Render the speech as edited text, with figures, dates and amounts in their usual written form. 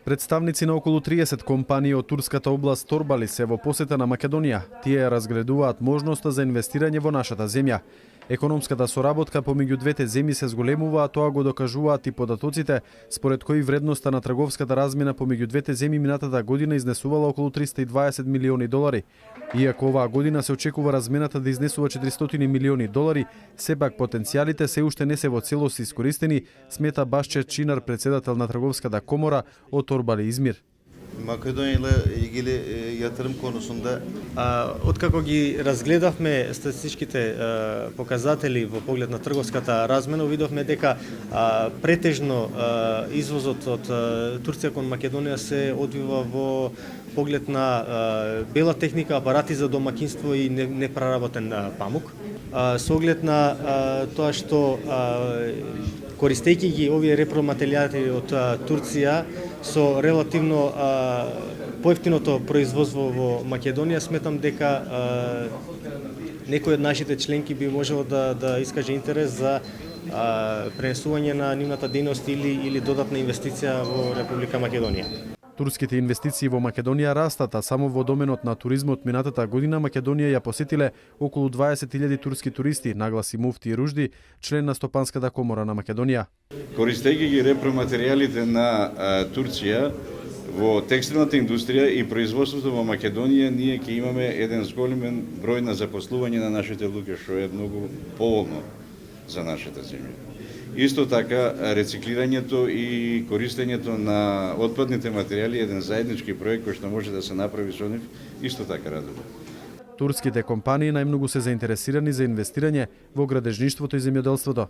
Представници на околу 30 компании од турската област Торбали се во посета на Македонија. Тие разгледуваат можноста за инвестирање во нашата земја. Економската соработка помеѓу двете земји се зголемува, а тоа го докажуваат и податоците, според кои вредноста на трговската размена помеѓу двете земји минатата година изнесувала околу 320 милиони долари. Иако оваа година се очекува размената да изнесува 400 милиони долари, сепак потенцијалите се уште не се во целост искористени, смета Башче Чинар, председател на трговската комора од Торбали Измир. Makedonya ile ilgili yatırım konusunda Откако ги разгледавме статистичките показатели во поглед на трговската размена, видовме дека претежно извозот од Турција кон Македонија се одвива во поглед на бела техника, апарати за домакинство и непреработен памук. Со оглед на тоа што користејќи ги овие репроматеријали од Турција со релативно поевтиното производство во Македонија, сметам дека некој од нашите членки би можело да искаже интерес за пренесување на нивната дејност или додатна инвестиција во Република Македонија. Турските инвестиции во Македонија растат, а само во доменот на туризмот минатата година Македонија ја посетиле околу 20.000 турски туристи, нагласи Муфти Ружди, член на Стопанската комора на Македонија. Користејќи ги репроматеријалите на Турција во текстилната индустрија и производството во Македонија, ние ќе имаме еден зголемен број на запослување на нашите луѓе, што е многу поволно за нашата земја. Исто така, рециклирањето и користењето на отпадните материјали е еден заеднички проект кој што може да се направи со нив, исто така радува. Турските компании најмногу се заинтересирани за инвестирање во градежништвото и земјоделството.